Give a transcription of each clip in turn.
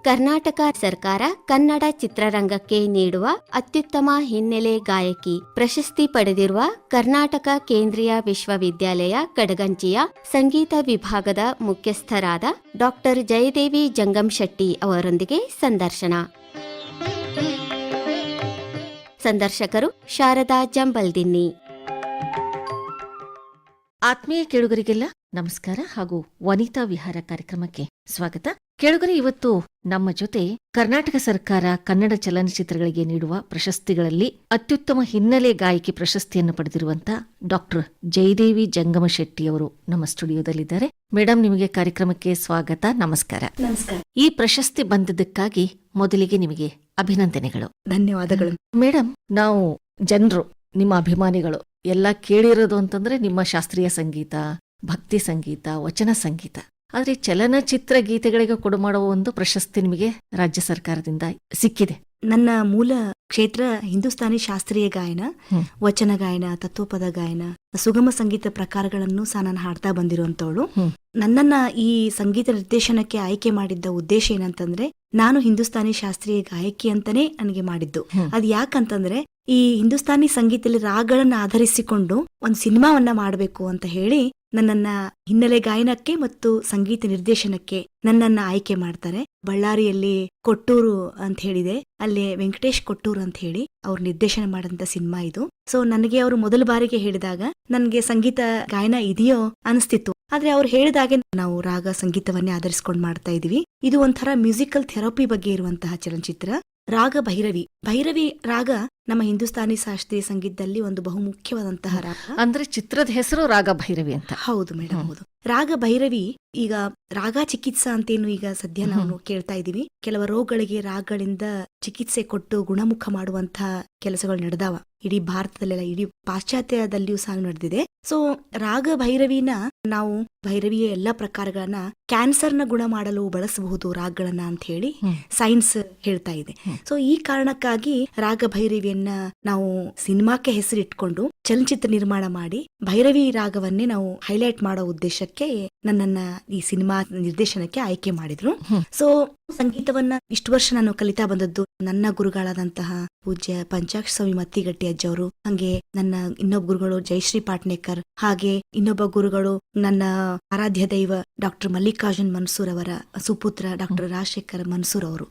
ಕರ್ನಾಟಕ ಸರ್ಕಾರ ಕನ್ನಡ ಚಿತ್ರರಂಗಕ್ಕೆ ನೀಡುವ ಅತ್ಯುತ್ತಮ ಹಿನ್ನೆಲೆ ಗಾಯಕಿ ಪ್ರಶಸ್ತಿ ಪಡೆದಿರುವ ಕರ್ನಾಟಕ ಕೇಂದ್ರೀಯ ವಿಶ್ವವಿದ್ಯಾಲಯ ಕಡಗಂಚಿಯ ಸಂಗೀತ ವಿಭಾಗದ ಮುಖ್ಯಸ್ಥರಾದ ಡಾಕ್ಟರ್ ಜಯದೇವಿ ಜಂಗಮಶೆಟ್ಟಿ ಅವರೊಂದಿಗೆ ಸಂದರ್ಶನ. ಸಂದರ್ಶಕರು ಶಾರದಾ ಜಂಬಲ್ದಿನ್ನಿ. ಆತ್ಮೀಯ ಕೇಳುಗರಿಗೆಲ್ಲ ನಮಸ್ಕಾರ ಹಾಗೂ ವನಿತಾ ವಿಹಾರ ಕಾರ್ಯಕ್ರಮಕ್ಕೆ ಸ್ವಾಗತ. ಕೇಳುಗರೆ, ಇವತ್ತು ನಮ್ಮ ಜೊತೆ ಕರ್ನಾಟಕ ಸರ್ಕಾರ ಕನ್ನಡ ಚಲನಚಿತ್ರಗಳಿಗೆ ನೀಡುವ ಪ್ರಶಸ್ತಿಗಳಲ್ಲಿ ಅತ್ಯುತ್ತಮ ಹಿನ್ನೆಲೆ ಗಾಯಕಿ ಪ್ರಶಸ್ತಿಯನ್ನು ಪಡೆದಿರುವಂತ ಡಾಕ್ಟರ್ ಜಯದೇವಿ ಜಂಗಮಶೆಟ್ಟಿ ಅವರು ನಮ್ಮ ಸ್ಟುಡಿಯೋದಲ್ಲಿದ್ದಾರೆ. ಮೇಡಮ್, ನಿಮಗೆ ಕಾರ್ಯಕ್ರಮಕ್ಕೆ ಸ್ವಾಗತ. ನಮಸ್ಕಾರ. ನಮಸ್ಕಾರ. ಈ ಪ್ರಶಸ್ತಿ ಬಂದಿದ್ದಕ್ಕಾಗಿ ಮೊದಲಿಗೆ ನಿಮಗೆ ಅಭಿನಂದನೆಗಳು. ಧನ್ಯವಾದಗಳು. ಮೇಡಮ್, ನಾವು ಜನರು, ನಿಮ್ಮ ಅಭಿಮಾನಿಗಳು ಎಲ್ಲ ಕೇಳಿರೋದು ಅಂತಂದ್ರೆ ನಿಮ್ಮ ಶಾಸ್ತ್ರೀಯ ಸಂಗೀತ, ಭಕ್ತಿ ಸಂಗೀತ, ವಚನ ಸಂಗೀತ. ಆದ್ರೆ ಚಲನಚಿತ್ರ ಗೀತೆಗಳಿಗೆ ಕೊಡುಮಾಡುವ ಒಂದು ಪ್ರಶಸ್ತಿ ನಿಮಗೆ ರಾಜ್ಯ ಸರ್ಕಾರದಿಂದ ಸಿಕ್ಕಿದೆ. ನನ್ನ ಮೂಲ ಕ್ಷೇತ್ರ ಹಿಂದೂಸ್ತಾನಿ ಶಾಸ್ತ್ರೀಯ ಗಾಯನ, ವಚನ ಗಾಯನ, ತತ್ವಪದ ಗಾಯನ, ಸುಗಮ ಸಂಗೀತ ಪ್ರಕಾರಗಳನ್ನು ಸಹ ನಾನು ಹಾಡ್ತಾ ಬಂದಿರುವಂತವಳು. ನನ್ನನ್ನ ಈ ಸಂಗೀತ ನಿರ್ದೇಶನಕ್ಕೆ ಆಯ್ಕೆ ಮಾಡಿದ್ದ ಉದ್ದೇಶ ಏನಂತಂದ್ರೆ, ನಾನು ಹಿಂದೂಸ್ತಾನಿ ಶಾಸ್ತ್ರೀಯ ಗಾಯಕಿ ಅಂತಾನೆ ನನಗೆ ಮಾಡಿದ್ದು. ಅದ್ ಯಾಕಂತಂದ್ರೆ, ಈ ಹಿಂದೂಸ್ತಾನಿ ಸಂಗೀತದಲ್ಲಿ ರಾಗಗಳನ್ನ ಆಧರಿಸಿಕೊಂಡು ಒಂದು ಸಿನಿಮಾವನ್ನ ಮಾಡಬೇಕು ಅಂತ ಹೇಳಿ ನನ್ನನ್ನ ಹಿನ್ನೆಲೆ ಗಾಯನಕ್ಕೆ ಮತ್ತು ಸಂಗೀತ ನಿರ್ದೇಶನಕ್ಕೆ ನನ್ನನ್ನ ಆಯ್ಕೆ ಮಾಡ್ತಾರೆ. ಬಳ್ಳಾರಿಯಲ್ಲಿ ಕೊಟ್ಟೂರು ಅಂತ ಹೇಳಿದೆ, ಅಲ್ಲಿ ವೆಂಕಟೇಶ್ ಕೊಟ್ಟೂರು ಅಂತ ಹೇಳಿ ಅವ್ರು ನಿರ್ದೇಶನ ಮಾಡಂತ ಸಿನಿಮಾ ಇದು. ಸೊ ನನಗೆ ಅವರು ಮೊದಲ ಬಾರಿಗೆ ಹೇಳಿದಾಗ ನನ್ಗೆ ಸಂಗೀತ ಗಾಯನ ಇದೆಯೋ ಅನಿಸ್ತಿತ್ತು. ಆದ್ರೆ ಅವ್ರು ಹೇಳಿದಾಗೆ ನಾವು ರಾಗ ಸಂಗೀತವನ್ನೇ ಆಧರಿಸ್ಕೊಂಡು ಮಾಡ್ತಾ ಇದೀವಿ. ಇದು ಒಂಥರ ಮ್ಯೂಸಿಕಲ್ ಥೆರಪಿ ಬಗ್ಗೆ ಇರುವಂತಹ ಚಲನಚಿತ್ರ. ರಾಗ ಭೈರವಿ. ಭೈರವಿ ರಾಗ ನಮ್ಮ ಹಿಂದೂಸ್ತಾನಿ ಶಾಸ್ತ್ರೀಯ ಸಂಗೀತದಲ್ಲಿ ಒಂದು ಬಹುಮುಖ್ಯವಾದಂತಹ ರಾಗ. ಅಂದ್ರೆ ಚಿತ್ರದ ಹೆಸರು ರಾಗ ಭೈರವಿ ಅಂತ. ಹೌದು ಮೇಡಮ್, ಹೌದು. ರಾಗ ಭೈರವಿ ಈಗ ರಾಗ ಚಿಕಿತ್ಸಾ ಅಂತೇನು ಈಗ ಸದ್ಯ ನಾವು ಕೇಳ್ತಾ ಇದೀವಿ. ಕೆಲವು ರೋಗಗಳಿಗೆ ರಾಗಗಳಿಂದ ಚಿಕಿತ್ಸೆ ಕೊಟ್ಟು ಗುಣಮುಖ ಮಾಡುವಂತಹ ಕೆಲಸಗಳು ನಡೆದಾವ ಇಡೀ ಭಾರತದಲ್ಲೆಲ್ಲ, ಇಡೀ ಪಾಶ್ಚಾತ್ಯದಲ್ಲಿಯೂ ಸಹ ನಡೆದಿದೆ. ಸೊ ರಾಗ ಭೈರವಿನ ನಾವು ಭೈರವಿಯ ಎಲ್ಲಾ ಪ್ರಕಾರಗಳನ್ನ ಕ್ಯಾನ್ಸರ್ನ ಗುಣ ಮಾಡಲು ಬಳಸಬಹುದು ರಾಗಗಳನ್ನ ಅಂತ ಹೇಳಿ ಸೈನ್ಸ್ ಹೇಳ್ತಾ ಇದೆ. ಸೊ ಈ ಕಾರಣಕ್ಕಾಗಿ ರಾಗ ಭೈರವಿಯನ್ನ ನಾವು ಸಿನಿಮಾಕ್ಕೆ ಹೆಸರಿಟ್ಕೊಂಡು ಚಲನಚಿತ್ರ ನಿರ್ಮಾಣ ಮಾಡಿ ಭೈರವಿ ರಾಗವನ್ನೇ ನಾವು ಹೈಲೈಟ್ ಮಾಡೋ ಉದ್ದೇಶಕ್ಕೆ ನನ್ನನ್ನ ಈ ಸಿನಿಮಾ ನಿರ್ದೇಶನಕ್ಕೆ ಆಯ್ಕೆ ಮಾಡಿದ್ರು. ಸೊ ಸಂಗೀತವನ್ನ ಇಷ್ಟು ವರ್ಷ ನಾನು ಕಲಿತಾ ಬಂದದ್ದು ನನ್ನ ಗುರುಗಳಾದಂತಹ ಪೂಜ್ಯ ಪಂಚಾಕ್ಷ ಸ್ವಾಮಿ ಮತ್ತಿಗಟ್ಟಿ ಅಜ್ಜವರು, ಹಂಗೆ ನನ್ನ ಇನ್ನೊಬ್ಬ ಗುರುಗಳು ಜಯಶ್ರೀ ಪಾಟ್ನೇಕರ್, ಹಾಗೆ ಇನ್ನೊಬ್ಬ ಗುರುಗಳು ನನ್ನ ಆರಾಧ್ಯ ದೈವ ಡಾಕ್ಟರ್ ಮಲ್ಲಿಕಾರ್ಜುನ್ ಮನ್ಸೂರ್ ಅವರ ಸುಪುತ್ರ ಡಾಕ್ಟರ್ ರಾಜಶೇಖರ್ ಮನ್ಸೂರ್ ಅವರು.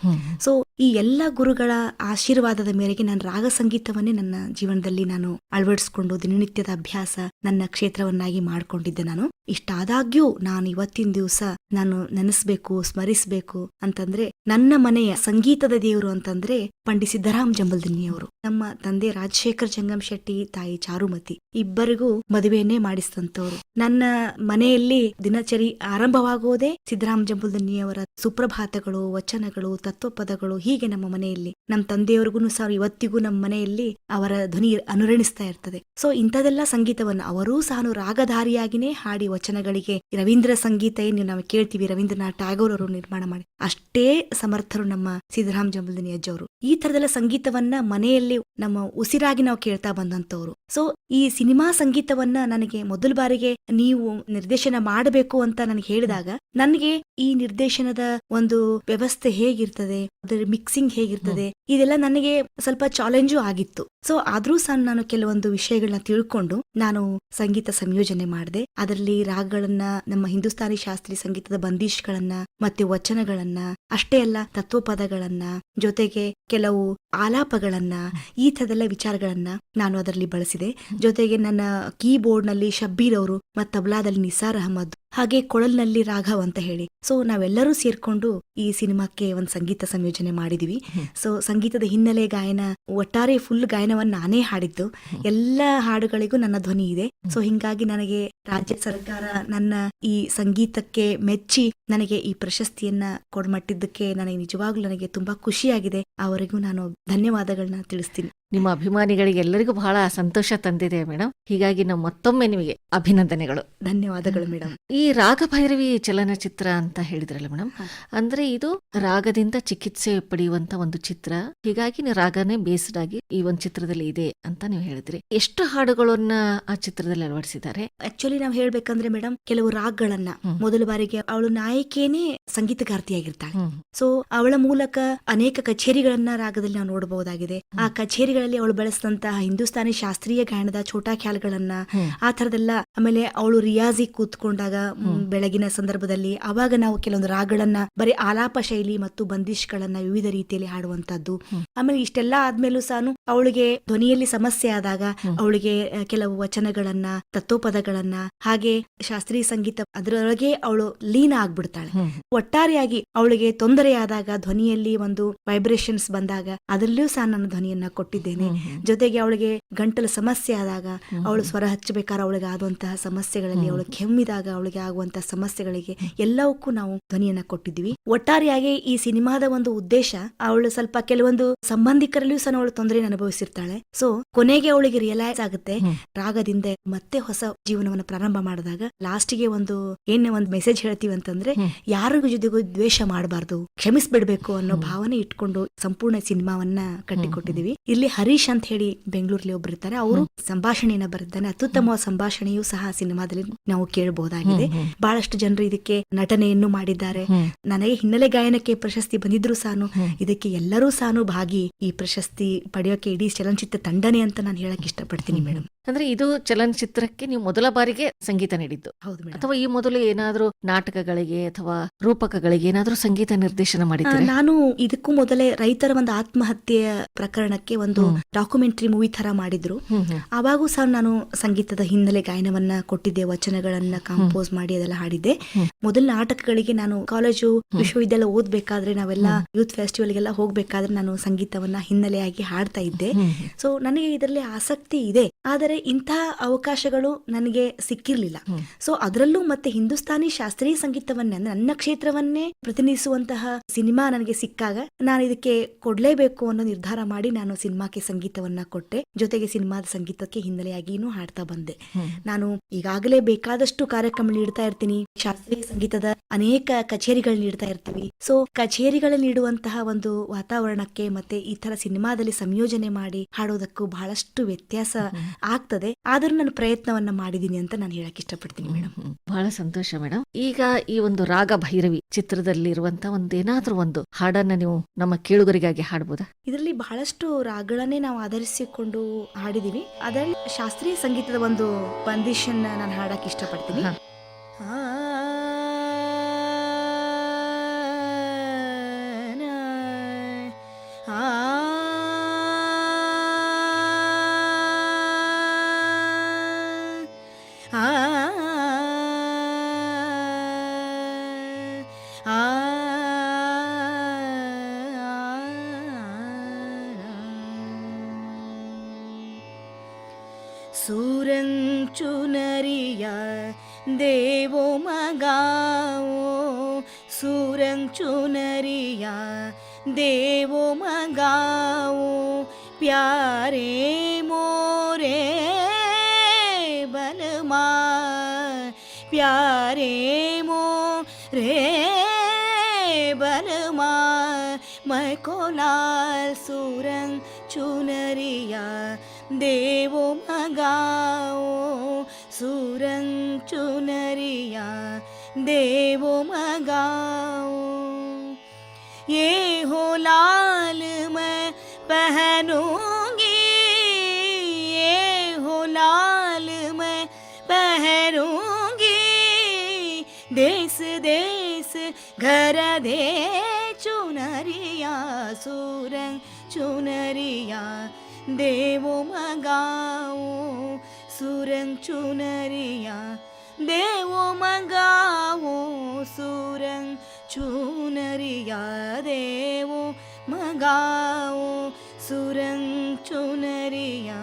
ಸೊ ಈ ಎಲ್ಲ ಗುರುಗಳ ಆಶೀರ್ವಾದದ ಮೇರೆಗೆ ನಾನು ರಾಗ ಸಂಗೀತವನ್ನೇ ನನ್ನ ಜೀವನದಲ್ಲಿ ನಾನು ಅಳವಡಿಸಿಕೊಂಡು ದಿನನಿತ್ಯದ ಅಭ್ಯಾಸ ನನ್ನ ಕ್ಷೇತ್ರವನ್ನಾಗಿ ಮಾಡ್ಕೊಂಡಿದ್ದೆ. ನಾನು ಇಷ್ಟಾದಾಗ್ಯೂ ನಾನು ಇವತ್ತಿನ ದಿವಸ ನಾನು ನೆನೆಸ್ಬೇಕು, ಸ್ಮರಿಸಬೇಕು ಅಂತಂದ್ರೆ ನನ್ನ ಮನೆಯ ಸಂಗೀತದ ದೇವರು ಅಂತಂದ್ರೆ ಪಂಡಿತ್ ಸಿದ್ದರಾಮ್ ಜಂಬಲ್ದಿನ್ನಿ ಅವರು. ನಮ್ಮ ತಂದೆ ರಾಜಶೇಖರ್ ಜಂಗಮಶೆಟ್ಟಿ, ತಾಯಿ ಚಾರುಮತಿ, ಇಬ್ಬರಿಗೂ ಮದುವೆಯನ್ನೇ ಮಾಡಿಸಿದಂತವ್ರು. ನನ್ನ ಮನೆಯಲ್ಲಿ ದಿನಚರಿ ಆರಂಭವಾಗುವುದೇ ಸಿದ್ದರಾಮ್ ಜಂಬಲ್ದಿನ್ನಿ ಅವರ ಸುಪ್ರಭಾತಗಳು, ವಚನಗಳು, ತತ್ವಪದಗಳು. ಹೀಗೆ ನಮ್ಮ ಮನೆಯಲ್ಲಿ ನಮ್ಮ ತಂದೆಯವರಿಗೂ ಸಹ ಇವತ್ತಿಗೂ ನಮ್ಮ ಮನೆಯಲ್ಲಿ ಅವರ ಧ್ವನಿ ಅನುರಣಿಸ್ತಾ ಇರ್ತದೆ. ಸೊ ಇಂಥದೆಲ್ಲ ಸಂಗೀತವನ್ನು ಅವರೂ ಸಹ ರಾಗಧಾರಿಯಾಗಿನೇ ಹಾಡಿ ವಚನಗಳಿಗೆ ರವೀಂದ್ರ ಸಂಗೀತ ಏನು ನಾವು ಕೇಳ್ತೀವಿ, ರವೀಂದ್ರನಾಥ್ ಟ್ಯಾಗೋರ್ ಅವರು ನಿರ್ಮಾಣ ಮಾಡಿ ಅಷ್ಟೇ ಸಮರ್ಥರು ನಮ್ಮ ಸಿದ್ದರಾಮ್ ಜಂಬಲ್ದಿನ್ನಿ ಅಜ್ಜವರು. ಈ ತರದೆಲ್ಲ ಸಂಗೀತವನ್ನ ಮನೆಯಲ್ಲಿ ನಮ್ಮ ಉಸಿರಾಗಿ ನಾವು ಕೇಳ್ತಾ ಬಂದಂತವ್ರು. ಸೊ ಈ ಸಿನಿಮಾ ಸಂಗೀತವನ್ನ ನನಗೆ ಮೊದಲ ಬಾರಿಗೆ ನೀವು ನಿರ್ದೇಶನ ಮಾಡಬೇಕು ಅಂತ ನನಗೆ ಹೇಳಿದಾಗ ನನಗೆ ಈ ನಿರ್ದೇಶನದ ಒಂದು ವ್ಯವಸ್ಥೆ ಹೇಗಿರ್ತದೆ, ಅದರ ಮಿಕ್ಸಿಂಗ್ ಹೇಗಿರ್ತದೆ, ಇದೆಲ್ಲ ನನಗೆ ಸ್ವಲ್ಪ ಚಾಲೆಂಜು ಆಗಿತ್ತು. ಸೊ ಆದ್ರೂ ಸಹ ನಾನು ಕೆಲವೊಂದು ವಿಷಯಗಳನ್ನ ತಿಳ್ಕೊಂಡು ನಾನು ಸಂಗೀತ ಸಂಯೋಜನೆ ಮಾಡಿದೆ. ಅದರಲ್ಲಿ ರಾಗಗಳನ್ನ, ನಮ್ಮ ಹಿಂದೂಸ್ತಾನಿ ಶಾಸ್ತ್ರೀಯ ಸಂಗೀತದ ಬಂದೀಶ್ಗಳನ್ನ, ಮತ್ತೆ ವಚನಗಳನ್ನ, ಅಷ್ಟೇ ಅಲ್ಲ ತತ್ವಪದಗಳನ್ನ, ಜೊತೆಗೆ ಕೆಲವು ಆಲಾಪಗಳನ್ನ, ಈ ತರದೆಲ್ಲ ವಿಚಾರಗಳನ್ನ ನಾನು ಅದರಲ್ಲಿ ಬಳಸಿದೆ. ಜೊತೆಗೆ ನನ್ನ ಕೀಬೋರ್ಡ್ ನಲ್ಲಿ ಶಬ್ಬೀರ್ ಅವರು ಮತ್ತು ತಬ್ಲಾದಲ್ಲಿ ನಿಸಾರ್ ಅಹಮದ್, ಹಾಗೆ ಕೊಳಲ್ನಲ್ಲಿ ರಾಘವ್ ಅಂತ ಹೇಳಿ. ಸೊ ನಾವೆಲ್ಲರೂ ಸೇರ್ಕೊಂಡು ಈ ಸಿನಿಮಾಕ್ಕೆ ಒಂದು ಸಂಗೀತ ಸಂಯೋಜನೆ ಮಾಡಿದೀವಿ. ಸೊ ಸಂಗೀತದ ಹಿನ್ನೆಲೆ ಗಾಯನ, ಒಟ್ಟಾರೆ ಫುಲ್ ಗಾಯನವನ್ನ ನಾನೇ ಹಾಡಿದ್ದು. ಎಲ್ಲ ಹಾಡುಗಳಿಗೂ ನನ್ನ ಧ್ವನಿ ಇದೆ. ಸೊ ಹಿಂಗಾಗಿ ನನಗೆ ರಾಜ್ಯ ಸರ್ಕಾರ ನನ್ನ ಈ ಸಂಗೀತಕ್ಕೆ ಮೆಚ್ಚಿ ನನಗೆ ಈ ಪ್ರಶಸ್ತಿಯನ್ನ ಕೊಡ್ಮಟ್ಟಿದ್ದಕ್ಕೆ ನನಗೆ ನಿಜವಾಗ್ಲೂ ನನಗೆ ತುಂಬಾ ಖುಷಿಯಾಗಿದೆ. ಅವರಿಗೂ ನಾನು ಧನ್ಯವಾದಗಳನ್ನ ತಿಳಿಸ್ತೀನಿ. ನಿಮ್ಮ ಅಭಿಮಾನಿಗಳಿಗೆ ಎಲ್ಲರಿಗೂ ಬಹಳ ಸಂತೋಷ ತಂದಿದೆ ಮೇಡಮ್. ಹೀಗಾಗಿ ನಾವು ಮತ್ತೊಮ್ಮೆ ನಿಮಗೆ ಅಭಿನಂದನೆಗಳು. ಧನ್ಯವಾದಗಳು ಮೇಡಮ್. ಈ ರಾಗಭೈರವಿ ಚಲನಚಿತ್ರ ಅಂತ ಹೇಳಿದ್ರಲ್ಲ ಮೇಡಮ್, ಅಂದ್ರೆ ಇದು ರಾಗದಿಂದ ಚಿಕಿತ್ಸೆ ಪಡೆಯುವಂತ ಒಂದು ಚಿತ್ರ. ಹೀಗಾಗಿ ನೀವು ರಾಗನೇ ಬೇಸ್ಡ್ ಆಗಿ ಈ ಒಂದು ಚಿತ್ರದಲ್ಲಿ ಇದೆ ಅಂತ ನೀವು ಹೇಳಿದ್ರಿ. ಎಷ್ಟು ಹಾಡುಗಳನ್ನ ಆ ಚಿತ್ರದಲ್ಲಿ ಅಳವಡಿಸಿದ್ದಾರೆ? ಆಕ್ಚುಲಿ ನಾವ್ ಹೇಳ್ಬೇಕಂದ್ರೆ ಮೇಡಮ್, ಕೆಲವು ರಾಗಗಳನ್ನ ಮೊದಲ ಬಾರಿಗೆ ಅವಳು ನಾಯಕಿಯೇ ಸಂಗೀತಗಾರ್ತಿಯಾಗಿರ್ತಾಳೆ. ಸೊ ಅವಳ ಮೂಲಕ ಅನೇಕ ಕಚೇರಿಗಳನ್ನ ರಾಗದಲ್ಲಿ ನಾವು ನೋಡಬಹುದಾಗಿದೆ. ಆ ಕಚೇರಿಗಳಲ್ಲಿ ಅವಳು ಬಳಸಿದಂತಹ ಹಿಂದೂಸ್ತಾನಿ ಶಾಸ್ತ್ರೀಯ ಗಾಯನದ ಛೋಟಾ ಖ್ಯಾಲ್ಗಳನ್ನ, ಆ ತರದೆಲ್ಲ. ಆಮೇಲೆ ಅವಳು ರಿಯಾಜಿ ಕೂತ್ಕೊಂಡಾಗ ಬೆಳಗಿನ ಸಂದರ್ಭದಲ್ಲಿ ಅವಾಗ ನಾವು ಕೆಲವೊಂದು ರಾಗಗಳನ್ನ ಬರೀ ಆಲಾಪ ಶೈಲಿ ಮತ್ತು ಬಂದಿಷ್ಗಳನ್ನ ವಿವಿಧ ರೀತಿಯಲ್ಲಿ ಹಾಡುವಂತದ್ದು. ಆಮೇಲೆ ಇಷ್ಟೆಲ್ಲ ಆದ್ಮೇಲೂ ಸಹ ಅವಳಿಗೆ ಧ್ವನಿಯಲ್ಲಿ ಸಮಸ್ಯೆ ಆದಾಗ ಅವಳಿಗೆ ಕೆಲವು ವಚನಗಳನ್ನ, ತತ್ವಪದಗಳನ್ನ, ಹಾಗೆ ಶಾಸ್ತ್ರೀಯ ಸಂಗೀತ ಅದರೊಳಗೆ ಅವಳು ಲೀನ ಆಗ್ಬಿಡ್ತಾಳೆ. ಒಟ್ಟಾರೆಯಾಗಿ ಅವಳಿಗೆ ತೊಂದರೆಯಾದಾಗ, ಧ್ವನಿಯಲ್ಲಿ ಒಂದು ವೈಬ್ರೇಷನ್ಸ್ ಬಂದಾಗ ಅದರಲ್ಲೂ ಸಹ ನಾನು ಧ್ವನಿಯನ್ನ ಕೊಟ್ಟಿದ್ದೇನೆ. ಜೊತೆಗೆ ಅವಳಿಗೆ ಗಂಟಲು ಸಮಸ್ಯೆ ಆದಾಗ, ಅವಳು ಸ್ವರ ಹಚ್ಚಬೇಕಾದ್ರೆ ಅವಳಿಗೆ ಆಗುವಂತಹ ಸಮಸ್ಯೆಗಳಲ್ಲಿ, ಅವಳು ಕೆಮ್ಮಿದಾಗ ಅವಳಿಗೆ ಆಗುವಂತಹ ಸಮಸ್ಯೆಗಳಿಗೆ ಎಲ್ಲವಕ್ಕೂ ನಾವು ಧ್ವನಿಯನ್ನ ಕೊಟ್ಟಿದ್ವಿ. ಒಟ್ಟಾರೆಯಾಗಿ ಈ ಸಿನಿಮಾದ ಒಂದು ಉದ್ದೇಶ, ಅವಳು ಸ್ವಲ್ಪ ಕೆಲವೊಂದು ಸಂಬಂಧಿಕರಲ್ಲೂ ಸಹ ಅವಳು ತೊಂದರೆಯನ್ನು ಅನುಭವಿಸಿರ್ತಾಳೆ. ಸೊ ಕೊನೆಗೆ ಅವಳಿಗೆ ರಿಯಲೈಸ್ ಆಗುತ್ತೆ, ರಾಗದಿಂದ ಮತ್ತೆ ಹೊಸ ಜೀವನವನ್ನು ಪ್ರಾರಂಭ ಮಾಡಿದಾಗ ಲಾಸ್ಟಿಗೆ ಒಂದು ಮೆಸೇಜ್ ಹೇಳ್ತೀವಿ ಅಂತಂದ್ರೆ, ಯಾರಿಗೂ ಜೊತೆಗೂ ದ್ವೇಷ ಮಾಡಬಾರ್ದು, ಕ್ಷಮಿಸ್ಬಿಡ್ಬೇಕು ಅನ್ನೋ ಭಾವನೆ ಇಟ್ಕೊಂಡು ಸಂಪೂರ್ಣ ಸಿನಿಮಾವನ್ನ ಕಟ್ಟಿಕೊಟ್ಟಿದೀವಿ. ಇಲ್ಲಿ ಹರೀಶ್ ಅಂತ ಹೇಳಿ ಬೆಂಗಳೂರಲ್ಲಿ ಒಬ್ರು ಇರ್ತಾರೆ, ಅವರು ಸಂಭಾಷಣೆಯನ್ನ ಬರೆದಿದ್ದಾನೆ. ಅತ್ಯುತ್ತಮವಾದ ಸಂಭಾಷಣೆಯೂ ಸಹ ಸಿನಿಮಾದಲ್ಲಿ ನಾವು ಕೇಳಬಹುದಾಗಿದೆ. ಬಹಳಷ್ಟು ಜನರು ಇದಕ್ಕೆ ನಟನೆಯನ್ನು ಮಾಡಿದ್ದಾರೆ. ನನಗೆ ಹಿನ್ನೆಲೆ ಗಾಯನಕ್ಕೆ ಪ್ರಶಸ್ತಿ ಬಂದಿದ್ರು ಸಹ ಇದಕ್ಕೆ ಎಲ್ಲರೂ ಸಹ ಭಾಗಿ ಈ ಪ್ರಶಸ್ತಿ ಪಡೆಯೋಕೆ ಇಡೀ ಚಲನಚಿತ್ರ ತಂಡನೆ ಅಂತ ನಾನು ಹೇಳಕ್ ಇಷ್ಟಪಡ್ತೀನಿ ಮೇಡಮ್. ಅಂದ್ರೆ ಇದು ಚಲನಚಿತ್ರಕ್ಕೆ ನೀವು ಮೊದಲ ಬಾರಿಗೆ ಸಂಗೀತ ನೀಡಿದ್ದು? ಹೌದು ಮೇಡಮ್. ಅಥವಾ ಈ ಮೊದಲು ಏನಾದ್ರೂ ನಾಟಕಗಳಿಗೆ ಅಥವಾ ರೂಪಕಗಳಿಗೆ ಏನಾದ್ರೂ ಸಂಗೀತ ನಿರ್ದೇಶನ ಮಾಡಿದ್ದೀರಾ? ನಾನು ಇದಕ್ಕೂ ಮೊದಲೇ ರೈತರ ಒಂದು ಆತ್ಮಹತ್ಯೆಯ ಪ್ರಕರಣಕ್ಕೆ ಒಂದು ಡಾಕ್ಯುಮೆಂಟರಿ ಮೂವಿ ತರ ಮಾಡಿದ್ರು. ಅವಾಗೂ ಸಹ ನಾನು ಸಂಗೀತದ ಹಿನ್ನೆಲೆ ಗಾಯನವನ್ನ ಕೊಟ್ಟಿದ್ದೆ, ವಚನಗಳನ್ನ ಕಂಪೋಸ್ ಮಾಡಿ ಅದೆಲ್ಲ ಹಾಡಿದ್ದೆ. ಮೊದಲ ನಾಟಕಗಳಿಗೆ ನಾನು ಕಾಲೇಜು ವಿಶ್ವವಿದ್ಯಾಲಯ ಓದ್ಬೇಕಾದ್ರೆ, ನಾವೆಲ್ಲ ಯೂತ್ ಫೆಸ್ಟಿವಲ್ಗೆಲ್ಲ ಹೋಗ್ಬೇಕಾದ್ರೆ ನಾನು ಸಂಗೀತವನ್ನ ಹಿನ್ನೆಲೆಯಾಗಿ ಹಾಡ್ತಾ ಇದ್ದೆ. ಸೊ ನನಗೆ ಇದರಲ್ಲಿ ಆಸಕ್ತಿ ಇದೆ, ಆದರೆ ಇಂತಹ ಅವಕಾಶಗಳು ನನಗೆ ಸಿಕ್ಕಿರ್ಲಿಲ್ಲ. ಸೊ ಅದರಲ್ಲೂ ಮತ್ತೆ ಹಿಂದೂಸ್ತಾನಿ ಶಾಸ್ತ್ರೀಯ ಸಂಗೀತವನ್ನೇ, ನನ್ನ ಕ್ಷೇತ್ರವನ್ನೇ ಪ್ರತಿನಿಧಿಸುವಂತಹ ಸಿನಿಮಾ ನನಗೆ ಸಿಕ್ಕಾಗ ನಾನು ಇದಕ್ಕೆ ಕೊಡ್ಲೇಬೇಕು ಅನ್ನೋ ನಿರ್ಧಾರ ಮಾಡಿ ನಾನು ಸಿನಿಮಾಕ್ಕೆ ಸಂಗೀತವನ್ನ ಕೊಟ್ಟೆ. ಜೊತೆಗೆ ಸಿನಿಮಾದ ಸಂಗೀತಕ್ಕೆ ಹಿನ್ನೆಲೆಯಾಗಿನೂ ಹಾಡ್ತಾ ಬಂದೆ. ನಾನು ಈಗಾಗಲೇ ಬೇಕಾದಷ್ಟು ಕಾರ್ಯಕ್ರಮ ನೀಡ್ತಾ ಇರ್ತೀನಿ, ಶಾಸ್ತ್ರೀಯ ಸಂಗೀತದ ಅನೇಕ ಕಚೇರಿಗಳು ನೀಡ್ತಾ ಇರ್ತೀವಿ. ಸೊ ಕಚೇರಿಗಳಲ್ಲಿ ನೀಡುವಂತಹ ಒಂದು ವಾತಾವರಣಕ್ಕೆ ಮತ್ತೆ ಈ ತರ ಸಿನಿಮಾದಲ್ಲಿ ಸಂಯೋಜನೆ ಮಾಡಿ ಹಾಡೋದಕ್ಕೂ ಬಹಳಷ್ಟು ವ್ಯತ್ಯಾಸ ಆಗ್ತದೆ. ಆದ್ರೂ ನಾನು ಪ್ರಯತ್ನವನ್ನ ಮಾಡಿದೀನಿ ಅಂತ ನಾನು ಹೇಳಕ್ ಇಷ್ಟಪಡ್ತೀನಿ ಮೇಡಮ್. ಬಹಳ ಸಂತೋಷ ಮೇಡಮ್. ಈಗ ಈ ಒಂದು ರಾಗ ಭೈರವಿ ಚಿತ್ರದಲ್ಲಿರುವಂತ ಒಂದೇನಾದ್ರೂ ಒಂದು ಹಾಡನ್ನ ನೀವು ನಮ್ಮ ಕೇಳುಗರಿಗಾಗಿ ಹಾಡಬಹುದಾ? ಇದರಲ್ಲಿ ಬಹಳಷ್ಟು ರಾಗಗಳನ್ನೇ ನಾವು ಆಧರಿಸಿಕೊಂಡು ಹಾಡಿದೀವಿ. ಅದರಲ್ಲಿ ಶಾಸ್ತ್ರೀಯ ಸಂಗೀತದ ಒಂದು ಬಂದಿಶನ್ನ ನಾನು ಹಾಡಕ್ ಇಷ್ಟಪಡ್ತೀನಿ. ಸೂರಂಚುನರಿಯ ದೇವೋ ಮಗಾವೋ, ಸೂರಂಚುನರಿಯ ದೇವೋ ಮಗಾವೋ, ಪ್ಯಾರೆ ಮೋರೆ ಬಲಮಾ, ಪ್ಯಾರೆ ಮೋರೆ ಬಲಮಾ, मैं को लाल सूरंग चुनरिया देवो मगाओ, सूरंग चुनरिया देवो मगाओ। ये हो लाल मैं पहनूंगी, ये हो लाल मैं पहनूंगी, देश देश घर दे चुनरिया, सूरंग चुनरिया देवो मगाओ, सूरंग चुनरिया देवो मगाओ, सूरंग चुनरिया देवो मगाओ, सूरंग चुनरिया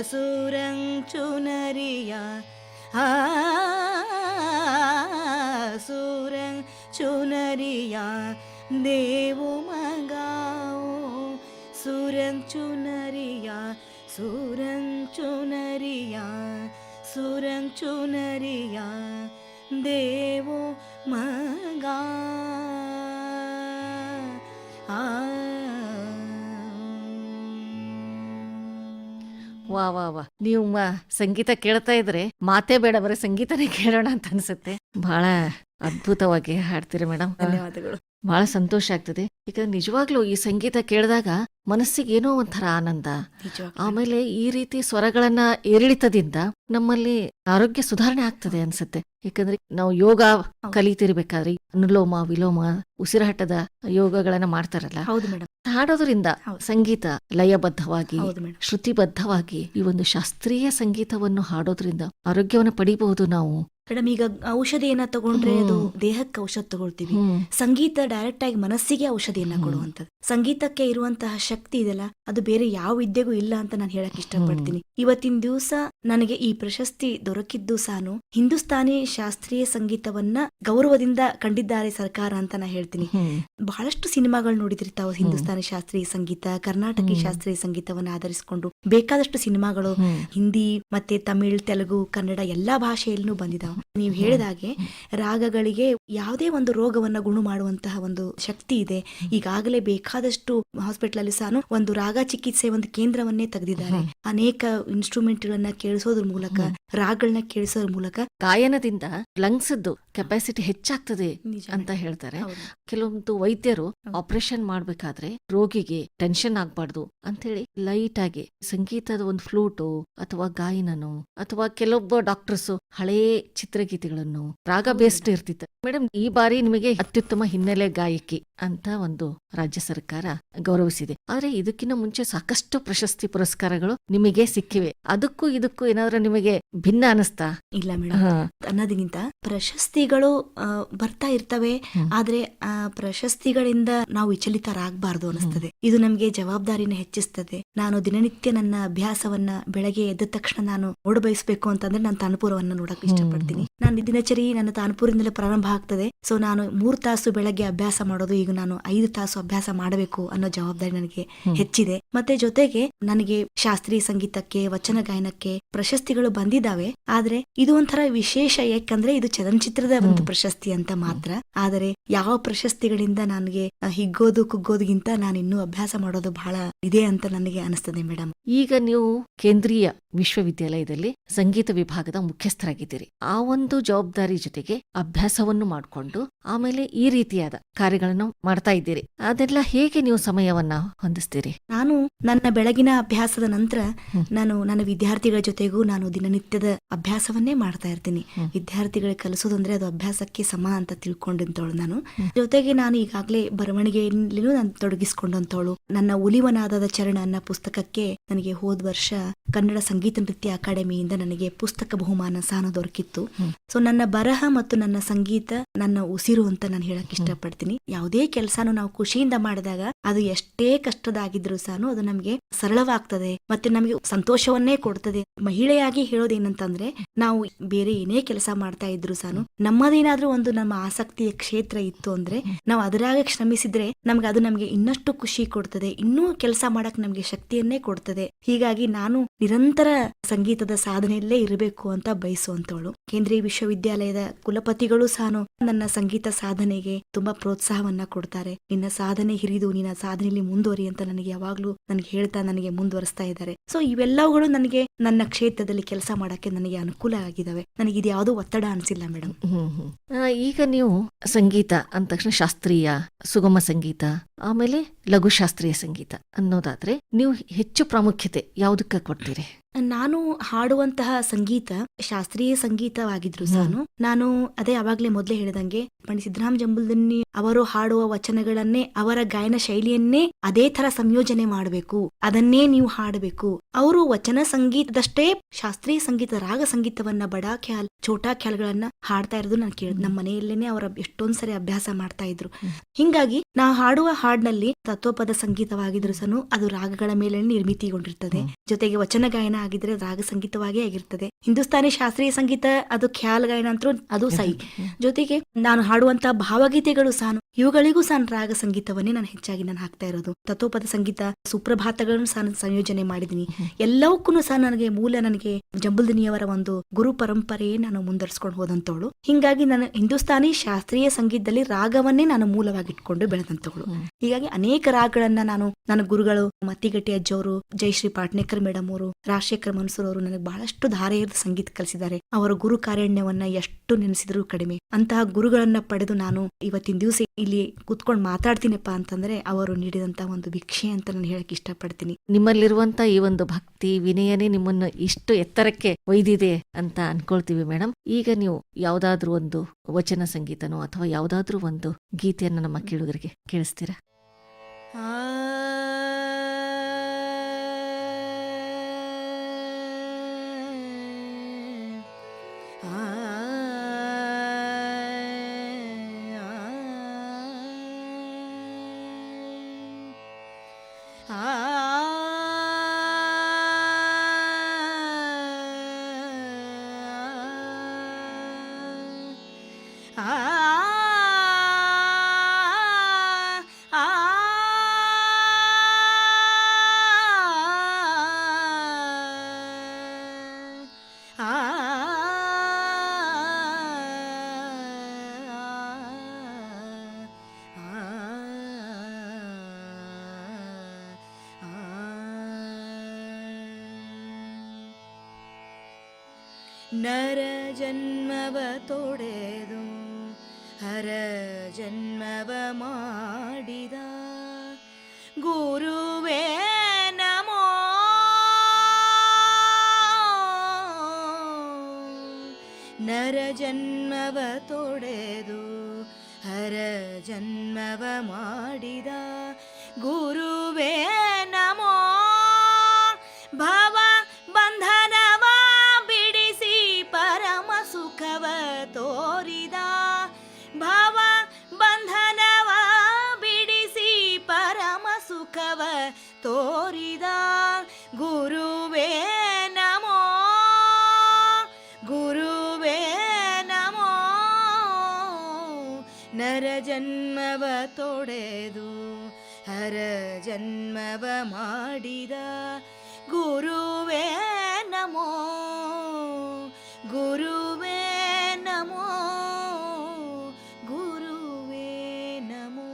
सूरंग चुनरिया सूरंग चुनरिया देवो मंगाओ सुरंचु नरिया सुरंचु नरिया सुरंचु नरिया देवो मंगा ವಾ ವಾ ವಾ, ನೀವು ಸಂಗೀತ ಕೇಳ್ತಾ ಇದ್ರೆ ಮಾತೇ ಬೇಡ, ಬರೀ ಸಂಗೀತನೇ ಕೇಳೋಣ ಅಂತ ಅನ್ಸುತ್ತೆ. ಬಹಳ ಅದ್ಭುತವಾಗಿ ಹಾಡ್ತೀರಿ ಮೇಡಮ್. ಧನ್ಯವಾದಗಳು. ಬಹಳ ಸಂತೋಷ ಆಗ್ತದೆ. ಈಗ ನಿಜವಾಗ್ಲೂ ಈ ಸಂಗೀತ ಕೇಳಿದಾಗ ಮನಸ್ಸಿಗೆ ಏನೋ ಒಂಥರ ಆನಂದ. ಆಮೇಲೆ ಈ ರೀತಿ ಸ್ವರಗಳನ್ನ ಏರಿಳಿತದಿಂದ ನಮ್ಮಲ್ಲಿ ಆರೋಗ್ಯ ಸುಧಾರಣೆ ಆಗ್ತದೆ ಅನ್ಸುತ್ತೆ. ಯಾಕಂದ್ರೆ ನಾವು ಯೋಗ ಕಲಿತಿರ್ಬೇಕಾದ್ರೆ ಅನುಲೋಮ ವಿಲೋಮ ಉಸಿರಾಟದ ಯೋಗಗಳನ್ನ ಮಾಡ್ತಾರಲ್ಲ, ಹೌದು ಮೇಡಮ್. ಹಾಡೋದ್ರಿಂದ ಸಂಗೀತ ಲಯಬದ್ಧವಾಗಿ ಹೌದು ಮೇಡಮ್. ಶ್ರುತಿಬದ್ಧವಾಗಿ ಈ ಒಂದು ಶಾಸ್ತ್ರೀಯ ಸಂಗೀತವನ್ನು ಹಾಡೋದ್ರಿಂದ ಆರೋಗ್ಯವನ್ನು ಪಡಿಬಹುದು ನಾವು. ಮೇಡಮ್, ಈಗ ಔಷಧಿಯನ್ನ ತಗೊಂಡ್ರೆ ಅದು ದೇಹಕ್ಕೆ ಔಷಧ ತಗೊಳ್ತೀವಿ. ಸಂಗೀತ ಡೈರೆಕ್ಟ್ ಆಗಿ ಮನಸ್ಸಿಗೆ ಔಷಧಿಯನ್ನ ಕೊಡುವಂಥದ್ದು. ಸಂಗೀತಕ್ಕೆ ಇರುವಂತಹ ಶಕ್ತಿ ಇದೆಲ್ಲ ಅದು ಬೇರೆ ಯಾವ ವಿದ್ಯೆಗೂ ಇಲ್ಲ ಅಂತ ನಾನು ಹೇಳಕ್ ಇಷ್ಟಪಡ್ತೀನಿ. ಇವತ್ತಿನ ದಿವಸ ನನಗೆ ಈ ಪ್ರಶಸ್ತಿ ದೊರಕಿದ್ದು ಸಾನು ಹಿಂದೂಸ್ತಾನಿ ಶಾಸ್ತ್ರೀಯ ಸಂಗೀತವನ್ನ ಗೌರವದಿಂದ ಕಂಡಿದ್ದಾರೆ ಸರ್ಕಾರ ಅಂತ ನಾ ಹೇಳ್ತೀನಿ. ಬಹಳಷ್ಟು ಸಿನಿಮಾಗಳು ನೋಡಿದ್ರಿ ತಾವು. ಹಿಂದೂಸ್ತಾನಿ ಶಾಸ್ತ್ರೀಯ ಸಂಗೀತ, ಕರ್ನಾಟಕಿ ಶಾಸ್ತ್ರೀಯ ಸಂಗೀತವನ್ನ ಆಧರಿಸಿಕೊಂಡು ಬೇಕಾದಷ್ಟು ಸಿನಿಮಾಗಳು ಹಿಂದಿ ಮತ್ತೆ ತಮಿಳ್, ತೆಲುಗು, ಕನ್ನಡ ಎಲ್ಲಾ ಭಾಷೆಯಲ್ಲೂ ಬಂದಿದಾವೆ. ನೀವು ಹೇಳಿದಾಗೆ ರಾಗಗಳಿಗೆ ಯಾವುದೇ ಒಂದು ರೋಗವನ್ನ ಗುಣ ಮಾಡುವಂತಹ ಒಂದು ಶಕ್ತಿ ಇದೆ. ಈಗಾಗಲೇ ಬೇಕಾದಷ್ಟು ಹಾಸ್ಪಿಟಲ್ ಅಲ್ಲಿ ಸಹ ಒಂದು ರಾಗ ಚಿಕಿತ್ಸೆ ಒಂದು ಕೇಂದ್ರವನ್ನೇ ತೆಗೆದಿದ್ದಾರೆ. ಅನೇಕ ಇನ್ಸ್ಟ್ರೂಮೆಂಟ್ ಗಳನ್ನ ಕೇಳಿಸೋದ್ರ ಮೂಲಕ, ರಾಗಗಳನ್ನ ಕೇಳಿಸೋದ್ರ ಮೂಲಕ ಗಾಯನದಿಂದ ಲಂಗ್ಸ್ ಕೆಪಾಸಿಟಿ ಹೆಚ್ಚಾಗ್ತದೆ ಅಂತ ಹೇಳ್ತಾರೆ. ಕೆಲವೊಂದು ವೈದ್ಯರು ಆಪರೇಷನ್ ಮಾಡ್ಬೇಕಾದ್ರೆ ರೋಗಿಗೆ ಟೆನ್ಷನ್ ಆಗ್ಬಾರ್ದು ಅಂತೇಳಿ ಲೈಟ್ ಆಗಿ ಸಂಗೀತದ ಒಂದು ಫ್ಲೂಟು ಅಥವಾ ಗಾಯನನು ಅಥವಾ ಕೆಲವೊಬ್ಬ ಡಾಕ್ಟರ್ಸ್ ಹಳೇ ಚಿತ್ರಗೀತೆಗಳನ್ನು ರಾಗ ಬೇಸ್ಡ್ ಇರ್ತಿತ್ತು. ಮೇಡಮ್, ಈ ಬಾರಿ ನಿಮಗೆ ಅತ್ಯುತ್ತಮ ಹಿನ್ನೆಲೆ ಗಾಯಕಿ ಅಂತ ಒಂದು ರಾಜ್ಯ ಸರ್ಕಾರ ಗೌರವಿಸಿದೆ. ಆದ್ರೆ ಇದಕ್ಕಿಂತ ಮುಂಚೆ ಸಾಕಷ್ಟು ಪ್ರಶಸ್ತಿ ಪುರಸ್ಕಾರಗಳು ನಿಮಗೆ ಸಿಕ್ಕಿವೆ. ಅದಕ್ಕೂ ಇದಕ್ಕೂ ಏನಾದ್ರೂ ನಿಮಗೆ ಭಿನ್ನ ಅನಿಸ್ತಾ? ಇಲ್ಲ ಮೇಡಮ್, ಅನ್ನೋದಕ್ಕಿಂತ ಪ್ರಶಸ್ತಿಗಳು ಬರ್ತಾ ಇರ್ತವೆ. ಆದ್ರೆ ಆ ಪ್ರಶಸ್ತಿಗಳಿಂದ ನಾವು ವಿಚಲಿತರಾಗಬಾರ್ದು ಅನಿಸ್ತದೆ. ಇದು ನಮ್ಗೆ ಜವಾಬ್ದಾರಿನ ಹೆಚ್ಚಿಸ್ತದೆ. ನಾನು ದಿನನಿತ್ಯ ನನ್ನ ಅಭ್ಯಾಸವನ್ನ ಬೆಳಗ್ಗೆ ಎದ್ದ ತಕ್ಷಣ ನಾನು ನೋಡಬಯಸ್ಬೇಕು ಅಂತಂದ್ರೆ ನಾನು ತಾನ್ಪುರವನ್ನ ನೋಡಕ್ ಇಷ್ಟಪಡ್ತೀನಿ. ನನ್ನ ದಿನಚರಿ ನನ್ನ ತಾನ್ಪುರದಿಂದಲೇ ಪ್ರಾರಂಭ ಆಗ್ತದೆ. ಸೊ ನಾನು 3 ತಾಸು ಬೆಳಗ್ಗೆ ಅಭ್ಯಾಸ ಮಾಡೋದು, ಈಗ ನಾನು 5 ತಾಸು ಅಭ್ಯಾಸ ಮಾಡಬೇಕು ಅನ್ನೋ ಜವಾಬ್ದಾರಿ ನನಗೆ ಹೆಚ್ಚಿದೆ. ಮತ್ತೆ ಜೊತೆಗೆ ನನಗೆ ಶಾಸ್ತ್ರೀಯ ಸಂಗೀತಕ್ಕೆ, ವಚನ ಗಾಯನಕ್ಕೆ ಪ್ರಶಸ್ತಿಗಳು ಬಂದಿದ್ದಾವೆ. ಆದ್ರೆ ಇದು ಒಂಥರ ವಿಶೇಷ, ಯಾಕಂದ್ರೆ ಇದು ಚಲನಚಿತ್ರದ ಒಂದು ಪ್ರಶಸ್ತಿ ಅಂತ ಮಾತ್ರ. ಆದರೆ ಯಾವ ಪ್ರಶಸ್ತಿಗಳಿಂದ ನನಗೆ ಹಿಗ್ಗೋದು ಕುಗ್ಗೋದಕ್ಕಿಂತ ನಾನು ಇನ್ನೂ ಅಭ್ಯಾಸ ಮಾಡೋದು ಬಹಳ ಇದೆ ಅಂತ ನನಗೆ ಅನಿಸ್ತದೆ ಮೇಡಮ್. ಈಗ ನೀವು ಕೇಂದ್ರೀಯ ವಿಶ್ವವಿದ್ಯಾಲಯದಲ್ಲಿ ಸಂಗೀತ ವಿಭಾಗದ ಮುಖ್ಯಸ್ಥರಾಗಿದ್ದೀರಿ. ಆ ಒಂದು ಜವಾಬ್ದಾರಿ ಜೊತೆಗೆ ಅಭ್ಯಾಸವನ್ನು ಮಾಡಿಕೊಂಡು ಆಮೇಲೆ ಈ ರೀತಿಯಾದ ಕಾರ್ಯಗಳನ್ನು ಮಾಡ್ತಾ ಇದ್ದೀರಿ. ಅದೆಲ್ಲ ಹೇಗೆ ನೀವು ಸಮಯವನ್ನ ಹೊಂದಿಸ್ತೀರಿ? ನಾನು ನನ್ನ ಬೆಳಗಿನ ಅಭ್ಯಾಸದ ನಂತರ ನಾನು ನನ್ನ ವಿದ್ಯಾರ್ಥಿಗಳ ಜೊತೆಗೂ ನಾನು ದಿನನಿತ್ಯದ ಅಭ್ಯಾಸವನ್ನೇ ಮಾಡ್ತಾ ಇರ್ತೀನಿ. ವಿದ್ಯಾರ್ಥಿಗಳಿಗೆ ಕಲಿಸೋದಂದ್ರೆ ಅದು ಅಭ್ಯಾಸಕ್ಕೆ ಸಮ ಅಂತ ತಿಳ್ಕೊಂಡಂತವಳು ನಾನು. ಜೊತೆಗೆ ನಾನು ಈಗಾಗಲೇ ಬರವಣಿಗೆಯಲ್ಲಿನೂ ನಾನು ತೊಡಗಿಸಿಕೊಂಡಂತವಳು. ನನ್ನ ಉಲಿವನಾದದ ಚರಣ ಅನ್ನೋ ಪುಸ್ತಕಕ್ಕೆ ನನಗೆ ಹೋದ ವರ್ಷ ಕನ್ನಡ ಸಂಗೀತ ನೃತ್ಯ ಅಕಾಡೆಮಿಯಿಂದ ನನಗೆ ಪುಸ್ತಕ ಬಹುಮಾನ ಸಹ ದೊರಕಿತ್ತು. ಸೊ ನನ್ನ ಬರಹ ಮತ್ತು ನನ್ನ ಸಂಗೀತ ನನ್ನ ಉಸಿರು ಅಂತ ನಾನು ಹೇಳಕ್ ಇಷ್ಟಪಡ್ತೀನಿ. ಯಾವುದೇ ಕೆಲಸನೂ ನಾವು ಖುಷಿಯಿಂದ ಮಾಡಿದಾಗ ಅದು ಎಷ್ಟೇ ಕಷ್ಟದಾಗಿದ್ರು ಸಹ ಅದು ನಮ್ಗೆ ಸರಳವಾಗ್ತದೆ ಮತ್ತೆ ನಮ್ಗೆ ಸಂತೋಷವನ್ನೇ ಕೊಡ್ತದೆ. ಮಹಿಳೆಯಾಗಿ ಹೇಳೋದೇನಂತಂದ್ರೆ, ನಾವು ಬೇರೆ ಏನೇ ಕೆಲಸ ಮಾಡ್ತಾ ಇದ್ರು ಸಹ ನಮ್ಮದೇನಾದ್ರೂ ಒಂದು ನಮ್ಮ ಆಸಕ್ತಿಯ ಕ್ಷೇತ್ರ ಇತ್ತು ಅಂದ್ರೆ ನಾವು ಅದರಾಗ ಶ್ರಮಿಸಿದ್ರೆ ನಮ್ಗೆ ಇನ್ನಷ್ಟು ಖುಷಿ ಕೊಡ್ತದೆ, ಇನ್ನೂ ಕೆಲಸ ಮಾಡಕ್ ನಮ್ಗೆ ಶಕ್ತಿಯನ್ನೇ ಕೊಡ್ತದೆ. ಹೀಗಾಗಿ ನಾನು ನಿರಂತರ ಸಂಗೀತದ ಸಾಧನೆಯಲ್ಲೇ ಇರಬೇಕು ಅಂತ ಬಯಸುವಂತವಳು. ಕೇಂದ್ರೀಯ ವಿಶ್ವವಿದ್ಯಾಲಯದ ಕುಲಪತಿಗಳು ಸಹ ನನ್ನ ಸಂಗೀತ ಸಾಧನೆಗೆ ತುಂಬಾ ಪ್ರೋತ್ಸಾಹವನ್ನ ಕೊಡ್ತಾರೆ. ನಿನ್ನ ಸಾಧನೆ ಹಿರಿದು ನಿನ್ನ ಸಾಧನೆಯಲ್ಲಿ ಮುಂದುವರಿ ಅಂತ ನನಗೆ ಯಾವಾಗ್ಲೂ ನನಗೆ ಹೇಳ್ತಾ ನನಗೆ ಮುಂದುವರಿಸ್ತಾ ಇದ್ದಾರೆ. ಸೊ ಇವೆಲ್ಲವುಗಳು ನನಗೆ ನನ್ನ ಕ್ಷೇತ್ರದಲ್ಲಿ ಕೆಲಸ ಮಾಡಕ್ಕೆ ನನಗೆ ಅನುಕೂಲ ಆಗಿದಾವೆ. ನನಗೆ ಇದು ಯಾವುದೋ ಒತ್ತಡ ಅನ್ಸಿಲ್ಲ ಮೇಡಮ್. ಈಗ ನೀವು ಸಂಗೀತ ಅಂದ ತಕ್ಷಣ ಶಾಸ್ತ್ರೀಯ, ಸುಗಮ ಸಂಗೀತ, ಆಮೇಲೆ ಲಘು ಶಾಸ್ತ್ರೀಯ ಸಂಗೀತ ಅನ್ನೋದಾದ್ರೆ ನೀವು ಹೆಚ್ಚು ಪ್ರಾಮುಖ್ಯತೆ ಯಾವುದಕ್ಕೆ ಕೊಡ್ತೀರಿ? ನಾನು ಹಾಡುವಂತಹ ಸಂಗೀತ ಶಾಸ್ತ್ರೀಯ ಸಂಗೀತವಾಗಿದ್ರು ಸಹ ನಾನು ಅದೇ ಅವಾಗ್ಲೇ ಮೊದಲೇ ಹೇಳಿದಂಗೆ ಪಂಡಿತ್ ಸಿದ್ದರಾಮ ಜಂಬಲ್ದಿನ್ನಿ ಅವರು ಹಾಡುವ ವಚನಗಳನ್ನೇ, ಅವರ ಗಾಯನ ಶೈಲಿಯನ್ನೇ ಅದೇ ತರ ಸಂಯೋಜನೆ ಮಾಡಬೇಕು, ಅದನ್ನೇ ನೀವು ಹಾಡಬೇಕು. ಅವರು ವಚನ ಸಂಗೀತದಷ್ಟೇ ಶಾಸ್ತ್ರೀಯ ಸಂಗೀತ, ರಾಗ ಸಂಗೀತವನ್ನ ಬಡಾ ಖ್ಯಾಲ್, ಛೋಟಾ ಖ್ಯಾಲ್ಗಳನ್ನ ಹಾಡ್ತಾ ಇರೋದು ನಾನು ಕೇಳಿದ್. ನಮ್ಮ ಮನೆಯಲ್ಲೇನೆ ಅವರ ಎಷ್ಟೊಂದ್ಸರಿ ಅಭ್ಯಾಸ ಮಾಡ್ತಾ ಇದ್ರು. ಹಿಂಗಾಗಿ ನಾ ಹಾಡುವ ಹಾಡಿನಲ್ಲಿ ತತ್ವಪದ ಸಂಗೀತವಾಗಿದ್ರು ಸಹ ಅದು ರಾಗಗಳ ಮೇಲೆ ನಿರ್ಮಿತಿಗೊಂಡಿರ್ತದೆ. ಜೊತೆಗೆ ವಚನ ಗಾಯನ ಆಗಿದ್ರೆ ರಾಗ ಸಂಗೀತವಾಗೇ ಆಗಿರ್ತದೆ. ಹಿಂದೂಸ್ತಾನಿ ಶಾಸ್ತ್ರೀಯ ಸಂಗೀತ ಅದು ಖ್ಯಾಲ್ ಗಾಯನ ಅಂತೂ ಅದು ಸೈ. ಜೊತೆಗೆ ನಾನು ಹಾಡುವಂತಹ ಭಾವಗೀತೆಗಳು ಸಹ ಇವುಗಳಿಗೂ ಸಹ ರಾಗ ಸಂಗೀತವನ್ನೇ ನಾನು ಹೆಚ್ಚಾಗಿ ನಾನು ಹಾಕ್ತಾ ಇರೋದು. ತತ್ವಪದ ಸಂಗೀತ, ಸುಪ್ರಭಾತಗಳನ್ನು ಸಹ ನಾನು ಸಂಯೋಜನೆ ಮಾಡಿದೀನಿ. ಎಲ್ಲವಕ್ಕೂ ಸಹ ನನಗೆ ಜಂಬಲ್ದಿನಿಯವರ ಒಂದು ಗುರು ಪರಂಪರೆಯೇ ನಾನು ಮುಂದರ್ಸ್ಕೊಂಡು ಹೋದಂತವಳು. ಹಿಂಗಾಗಿ ನಾನು ಹಿಂದೂಸ್ತಾನಿ ಶಾಸ್ತ್ರೀಯ ಸಂಗೀತದಲ್ಲಿ ರಾಗವನ್ನೇ ನಾನು ಮೂಲವಾಗಿಟ್ಕೊಂಡು ಬೆಳೆದಂತವಳು. ಹೀಗಾಗಿ ಅನೇಕ ರಾಗಗಳನ್ನ ನನ್ನ ಗುರುಗಳು ಮತ್ತಿಗಟ್ಟಿ ಅಜ್ಜವರು, ಜಯಶ್ರೀ ಪಾಟ್ನೇಕರ್ ಮೇಡಮ್ ಅವರು, ರಾಜಶೇಖರ್ ಮನ್ಸೂರ್ ಅವರು ನನಗೆ ಬಹಳಷ್ಟು ಧಾರೆಯದ ಸಂಗೀತ ಕಲಿಸಿದ್ದಾರೆ. ಅವರ ಗುರು ಕಾರಣ್ಯವನ್ನ ಎಷ್ಟು ನೆನೆಸಿದ್ರು ಕಡಿಮೆ. ಅಂತಹ ಗುರುಗಳನ್ನ ಪಡೆದು ನಾನು ಇವತ್ತಿನ ದಿವಸ ಇಲ್ಲಿ ಕೂತ್ಕೊಂಡು ಮಾತಾಡ್ತೀನಪ್ಪ ಅಂತಂದ್ರೆ ಅವರು ನೀಡಿದಂತಹ ಒಂದು ಭಿಕ್ಷೆ ಅಂತ ನಾನು ಹೇಳಕ್ ಇಷ್ಟಪಡ್ತೀನಿ. ನಿಮ್ಮಲ್ಲಿರುವಂತ ಈ ಒಂದು ಭಕ್ತಿ ವಿನಯನೇ ನಿಮ್ಮನ್ನು ಇಷ್ಟು ಎತ್ತರಕ್ಕೆ ಒಯ್ದಿದೆ ಅಂತ ಅನ್ಕೊಳ್ತೀವಿ ಮೇಡಮ್. ಈಗ ನೀವು ಯಾವ್ದಾದ್ರೂ ಒಂದು ವಚನ ಸಂಗೀತನೋ ಅಥವಾ ಯಾವ್ದಾದ್ರೂ ಒಂದು ಗೀತೆಯನ್ನು ನಮ್ಮ ಕೇಳುಗರಿಗೆ ಕೇಳಿಸ್ತೀರಾ? ನರ ಜನ್ಮವ ತೊಡೆದು ಹರ ಜನ್ಮವ ಮಾಡಿದ ಗುರುವೇ ನಮೋ. ನರ ಜನ್ಮವ ತೊಡೆದು ಹರ ಜನ್ಮವ ಮಾಡಿದ ಗುರುವೇ ನಮೋ. ಭವ ಬಂಧನವ ಬಿಡಿಸಿ ಪರಮ ಸುಖವ ತೋರಿದ, ಭವ ಬಂಧನವ ಬಿಡಿಸಿ ಪರಮ ಸುಖವ ತೋರಿದ ಗುರುವೇ ನಮೋ. ಗುರುವೇ ನಮೋ. ನರ ಜನ್ಮವ ತೊಡೆದು ಹರ ಜನ್ಮವ ಮಾಡಿದ ಗುರುವೇ ನಮೋ. ಗುರುವೇ ನಮೋ. ಗುರುವೇ ನಮೋ.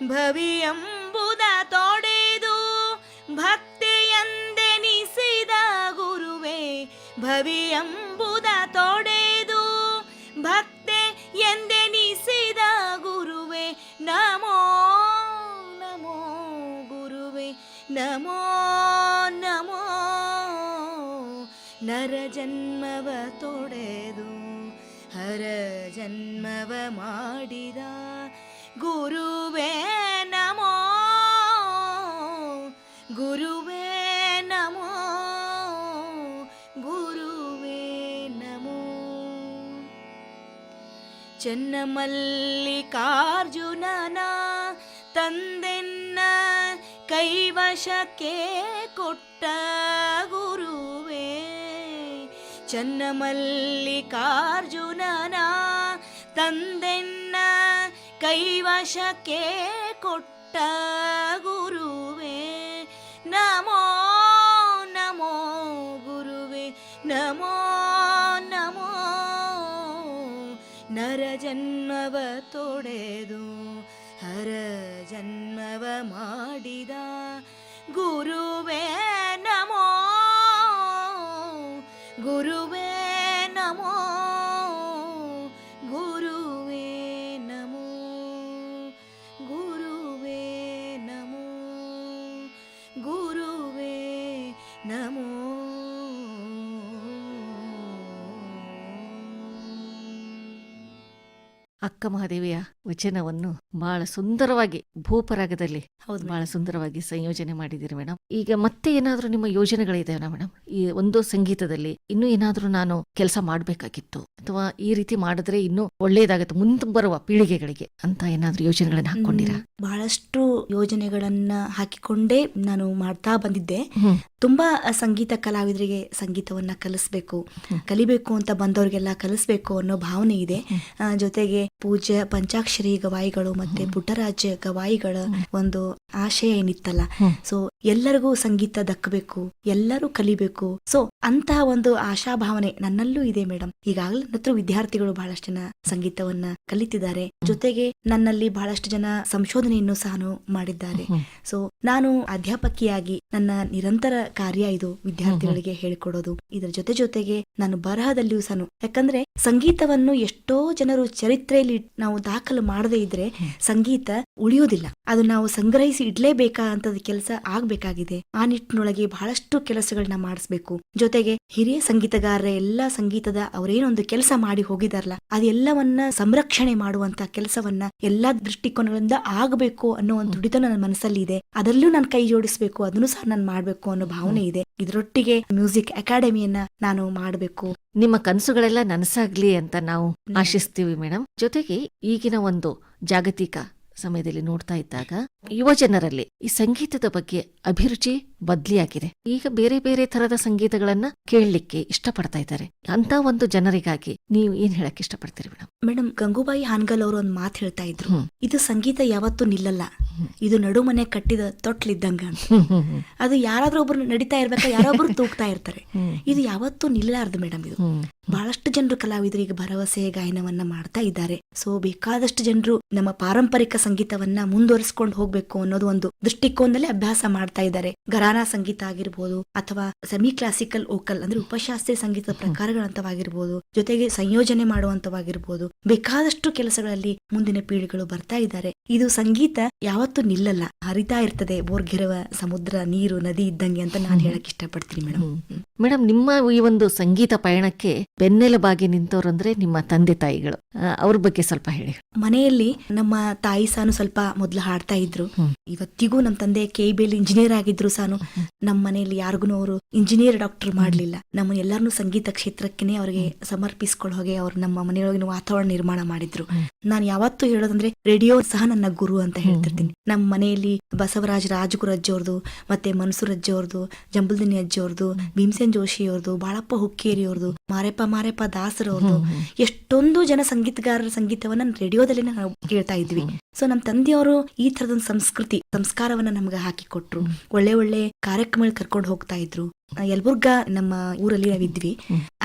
ಭವಿಯಂಬುದ ತೊಡೆದು ಭಕ್ತಿಯಂದೆನಿಸಿದ ಗುರುವೇ. ಭವಿಯಂಬುದ ತೊಡೆದು ಭಕ್ತಿ ಎಂದೆನಿಸಿದ ಗುರುವೇ ನಮೋ. ನಮೋ ಗುರುವೇ ನಮೋ. ನಮೋ. ನರ ಜನ್ಮವ ತೊಡೆದು ಹರ ಜನ್ಮವ ಮಾಡಿದ ಗುರುವೇ ನಮೋ. ಗುರುವೇ ನಮೋ. ಗುರುವೇ ನಮೋ. ಚನ್ನಮಲ್ಲಿಕಾರ್ಜುನನ ತಂದೆನ್ನ ಕೈವಶಕ್ಕೆ ಕೊಟ್ಟ ಗುರುವೇ. ಚನ್ನಮಲ್ಲಿಕಾರ್ಜುನನ ತಂದೆನ್ನ ಕೈವಶಕ್ಕೆ ಕೊಟ್ಟ ಗುರುವೇ ನಮೋ. ನಮೋ ಗುರುವೇ ನಮೋ. ನಮೋ. ನರ ಜನ್ಮವ ತೊಡೆದು ಹರ ಜನ್ಮವ ಮಾಡಿದ ಗುರುವೇ ನಮೋ. ಗುರುವೇ ನಮೋ. ಗುರುವೇ ನಮೋ. ಗುರುವೇ ನಮೋ. ಗುರುವೇ ನಮೋ. ಅಕ್ಕ ಮಹಾದೇವಿಯ ವಚನವನ್ನು ಬಹಳ ಸುಂದರವಾಗಿ ಭೂಪರಾಗದಲ್ಲಿ ಹೌದು ಬಹಳ ಸುಂದರವಾಗಿ ಸಂಯೋಜನೆ ಮಾಡಿದ್ದೀರಿ ಮೇಡಮ್. ಈಗ ಮತ್ತೆ ಏನಾದ್ರೂ ನಿಮ್ಮ ಯೋಜನೆಗಳಿದೆಯಾ ಮೇಡಮ್? ಈ ಒಂದು ಸಂಗೀತದಲ್ಲಿ ಇನ್ನೂ ಏನಾದ್ರೂ ನಾನು ಕೆಲಸ ಮಾಡ್ಬೇಕಾಗಿತ್ತು ಅಥವಾ ಈ ರೀತಿ ಮಾಡಿದ್ರೆ ಇನ್ನೂ ಒಳ್ಳೇದಾಗತ್ತೆ ಮುಂದೆ ಬರುವ ಪೀಳಿಗೆಗಳಿಗೆ ಅಂತ ಏನಾದ್ರೂ ಯೋಜನೆಗಳನ್ನ ಹಾಕೊಂಡಿರಾ? ಬಹಳಷ್ಟು ಯೋಜನೆಗಳನ್ನ ಹಾಕಿಕೊಂಡೇ ನಾನು ಮಾಡ್ತಾ ಬಂದಿದ್ದೆ. ಹ್ಮ್. ತುಂಬಾ ಸಂಗೀತ ಕಲಾವಿದರಿಗೆ ಸಂಗೀತವನ್ನ ಕಲಿಬೇಕು ಅಂತ ಬಂದವ್ರಿಗೆಲ್ಲ ಕಲಿಸ್ಬೇಕು ಅನ್ನೋ ಭಾವನೆ ಇದೆ. ಜೊತೆಗೆ ಪೂಜ್ಯ ಪಂಚಾಕ್ಷರಿ ಗವಾಯಿಗಳು ಮತ್ತೆ ಪುಟ್ಟರಾಜ ಗವಾಯಿಗಳ ಒಂದು ಆಶಯ ಏನಿತ್ತಲ್ಲ, ಸೊ ಎಲ್ಲರಿಗೂ ಸಂಗೀತ ದಕ್ಕಬೇಕು, ಎಲ್ಲರೂ ಕಲಿಬೇಕು. ಸೊ ಅಂತಹ ಒಂದು ಆಶಾಭಾವನೆ ನನ್ನಲ್ಲೂ ಇದೆ ಮೇಡಮ್. ಈಗಾಗಲೇ ನನ್ನ ಹತ್ರ ವಿದ್ಯಾರ್ಥಿಗಳು ಬಹಳಷ್ಟು ಜನ ಸಂಗೀತವನ್ನ ಕಲಿತಿದ್ದಾರೆ. ಜೊತೆಗೆ ನನ್ನಲ್ಲಿ ಬಹಳಷ್ಟು ಜನ ಸಂಶೋಧನೆಯನ್ನು ಸಹ ಮಾಡಿದ್ದಾರೆ. ಸೊ ನಾನು ಅಧ್ಯಾಪಕಿಯಾಗಿ ನನ್ನ ನಿರಂತರ ಕಾರ್ಯ ಇದು ವಿದ್ಯಾರ್ಥಿಗಳಿಗೆ ಹೇಳಿಕೊಡೋದು. ಇದರ ಜೊತೆಗೆ ನಾನು ಬರಹದಲ್ಲಿಯೂ ಸಹ, ಯಾಕಂದ್ರೆ ಸಂಗೀತವನ್ನು ಎಷ್ಟೋ ಜನರು ಚರಿತ್ರೆಯಲ್ಲಿ ನಾವು ದಾಖಲು ಮಾಡದೇ ಇದ್ರೆ ಸಂಗೀತ ಉಳಿಯೋದಿಲ್ಲ. ಅದು ನಾವು ಸಂಗ್ರಹಿಸಿ ಇಡ್ಲೇಬೇಕಾ ಅಂತ ಕೆಲಸ ಆಗ್ಬೇಕಾಗಿದೆ. ಆ ನಿಟ್ಟಿನೊಳಗೆ ಬಹಳಷ್ಟು ಕೆಲಸಗಳನ್ನ ಮಾಡಿಸ್ಬೇಕು. ಜೊತೆಗೆ ಹಿರಿಯ ಸಂಗೀತಗಾರರ ಎಲ್ಲಾ ಸಂಗೀತದ ಅವರೇನೊಂದು ಕೆಲಸ ಮಾಡಿ ಹೋಗಿದಾರಲ್ಲ, ಅದೆಲ್ಲವನ್ನ ಸಂರಕ್ಷಣೆ ಮಾಡುವಂತ ಕೆಲಸವನ್ನ ಎಲ್ಲಾ ದೃಷ್ಟಿಕೋನಗಳಿಂದ ಆಗಬೇಕು ಅನ್ನೋ ಒಂದು ತುಡಿತ ನನ್ನ ಮನಸ್ಸಲ್ಲಿ ಇದೆ. ಅದರಲ್ಲೂ ನಾನು ಕೈ ಜೋಡಿಸ್ಬೇಕು, ಅದನ್ನು ಸಹ ನಾನು ಮಾಡ್ಬೇಕು ಅನ್ನೋ ಭಾವನೆ ಇದೆ. ಇದರೊಟ್ಟಿಗೆ ಮ್ಯೂಸಿಕ್ ಅಕಾಡೆಮಿಯನ್ನ ನಾನು ಮಾಡಬೇಕು. ನಿಮ್ಮ ಕನಸುಗಳೆಲ್ಲ ನನಸಾಗ್ಲಿ ಅಂತ ನಾವು ಆಶಿಸ್ತೀವಿ ಮೇಡಮ್. ಜೊತೆಗೆ ಈಗಿನ ಒಂದು ಜಾಗತಿಕ ಸಮಯದಲ್ಲಿ ನೋಡ್ತಾ ಇದ್ದಾಗ ಯುವ ಜನರಲ್ಲಿ ಈ ಸಂಗೀತದ ಬಗ್ಗೆ ಅಭಿರುಚಿ ಬದ್ಲಿಯಾಗಿದೆ. ಈಗ ಬೇರೆ ಬೇರೆ ತರದ ಸಂಗೀತಗಳನ್ನ ಕೇಳಲಿಕ್ಕೆ ಇಷ್ಟಪಡ್ತಾ ಇದ್ದಾರೆ. ಅಂತ ಒಂದು ಜನರಿಗಾಗಿ ನೀವು ಏನ್ ಹೇಳಕ್ ಇಷ್ಟಪಡ್ತೀರಿ ಮೇಡಮ್? ಮೇಡಮ್, ಗಂಗೂಬಾಯಿ ಹಾನ್ಗಲ್ ಅವರು ಒಂದು ಮಾತು ಹೇಳ್ತಾ ಇದ್ರು, ಇದು ಸಂಗೀತ ಯಾವತ್ತೂ ನಿಲ್ಲಲ್ಲ, ಇದು ನಡುಮನೆ ಕಟ್ಟಿದ ತೊಟ್ಲಿದ್ದಂಗ ಅಂತ. ಅದು ಯಾರಾದ್ರೂ ಒಬ್ರು ನಡೀತಾ ಇರ್ಬೇಕಾ, ಯಾರೊಬ್ರು ತೂಗ್ತಾ ಇರ್ತಾರೆ. ಇದು ಯಾವತ್ತೂ ನಿಲ್ಲಾರ್ದು ಮೇಡಮ್. ಇದು ಬಹಳಷ್ಟು ಜನರು ಕಲಾವಿದರು ಈಗ ಭರವಸೆ ಗಾಯನವನ್ನ ಮಾಡ್ತಾ ಇದ್ದಾರೆ. ಸೊ ಬೇಕಾದಷ್ಟು ಜನರು ನಮ್ಮ ಪಾರಂಪರಿಕ ಸಂಗೀತವನ್ನ ಮುಂದುವರಿಸಿಕೊಂಡು ಹೋಗ್ಬೇಕು ಅನ್ನೋದು ಒಂದು ದೃಷ್ಟಿಕೋನದಲ್ಲಿ ಅಭ್ಯಾಸ ಮಾಡ್ತಾ ಇದ್ದಾರೆ. ಘರಾನಾ ಸಂಗೀತ ಆಗಿರ್ಬೋದು ಅಥವಾ ಸೆಮಿ ಕ್ಲಾಸಿಕಲ್ ವೋಕಲ್ ಅಂದ್ರೆ ಉಪಶಾಸ್ತ್ರೀಯ ಸಂಗೀತದ ಪ್ರಕಾರಗಳಂತವಾಗಿರ್ಬೋದು, ಜೊತೆಗೆ ಸಂಯೋಜನೆ ಮಾಡುವಂತವಾಗಿರ್ಬೋದು, ಬೇಕಾದಷ್ಟು ಕೆಲಸಗಳಲ್ಲಿ ಮುಂದಿನ ಪೀಳಿಗೆಗಳು ಬರ್ತಾ ಇದ್ದಾರೆ. ಇದು ಸಂಗೀತ ಯಾವತ್ತೂ ನಿಲ್ಲಲ್ಲ, ಹರಿತಾ ಇರ್ತದೆ, ಬೋರ್ಗಿರುವ ಸಮುದ್ರ, ನೀರು, ನದಿ ಇದ್ದಂಗೆ ಅಂತ ನಾನು ಹೇಳಕ್ ಇಷ್ಟಪಡ್ತೀನಿ ಮೇಡಮ್. ಮೇಡಮ್, ನಿಮ್ಮ ಈ ಒಂದು ಸಂಗೀತ ಪಯಣಕ್ಕೆ ಬೆನ್ನೆಲುಬಾಗಿ ನಿಂತವ್ರು ಅಂದ್ರೆ ನಿಮ್ಮ ತಂದೆ ತಾಯಿಗಳು, ಅವ್ರ ಬಗ್ಗೆ ಸ್ವಲ್ಪ ಹೇಳಿ. ಮನೆಯಲ್ಲಿ ನಮ್ಮ ತಾಯಿ ಸಾನು ಸ್ವಲ್ಪ ಮೊದ್ಲು ಹಾಡ್ತಾ ಇದ್ರು. ಇವತ್ತಿಗೂ ನಮ್ಮ ತಂದೆ KBL ಇಂಜಿನಿಯರ್ ಆಗಿದ್ರು ಸಾನು. ನಮ್ಮ ಮನೆಯಲ್ಲಿ ಯಾರಿಗೂ ಅವರು ಇಂಜಿನಿಯರ್ ಡಾಕ್ಟರ್ ಮಾಡ್ಲಿಲ್ಲ. ನಮ್ಮ ಎಲ್ಲರನ್ನೂ ಸಂಗೀತ ಕ್ಷೇತ್ರಕ್ಕೆ ಅವ್ರಿಗೆ ಸಮರ್ಪಿಸ್ಕೊಳ್ಳೋ ಹಾಗೆ ಅವ್ರು ನಮ್ಮ ಮನೆಯೊಳಗಿನ ವಾತಾವರಣ ನಿರ್ಮಾಣ ಮಾಡಿದ್ರು. ನಾನು ಯಾವತ್ತೂ ಹೇಳೋದಂದ್ರೆ ರೇಡಿಯೋ ಸಹ ನನ್ನ ಗುರು ಅಂತ ಹೇಳ್ತಿರ್ತೀನಿ. ನಮ್ಮ ಮನೆಯಲ್ಲಿ ಬಸವರಾಜ ರಾಜಗುರು ಅಜ್ಜಿಯವ್ರದು, ಮತ್ತೆ ಮನ್ಸೂರ್ ಅಜ್ಜಿಯವ್ರದು, ಜಂಬಲ್ದಿನಿ ಅಜ್ಜಿಯವ್ರದು, ಭೀಮಸೇನ್ ಜೋಶಿ ಅವ್ರದು, ಬಾಳಪ್ಪ ಹುಕ್ಕೇರಿ ಅವ್ರದು, ಮಾರೆಪ್ಪ ದಾಸರ್ ಅವ್ರದು, ಎಷ್ಟೊಂದು ಜನ ಸಂಗೀತಗಾರರ ಸಂಗೀತವನ್ನ ರೇಡಿಯೋದಲ್ಲಿ ನಾವು ಕೇಳ್ತಾ ಇದ್ವಿ. ಸೊ ನಮ್ಮ ತಂದೆಯವರು ಈ ತರದೊಂದು ಸಂಸ್ಕಾರವನ್ನ ನಮ್ಗೆ ಹಾಕಿಕೊಟ್ರು. ಒಳ್ಳೆ ಕಾರ್ಯಕ್ರಮಗಳು ಕರ್ಕೊಂಡು ಹೋಗ್ತಾ ಇದ್ರು. ಯಲಬುರ್ಗಾ ನಮ್ಮ ಊರಲ್ಲಿ ನಾವಿದ್ವಿ.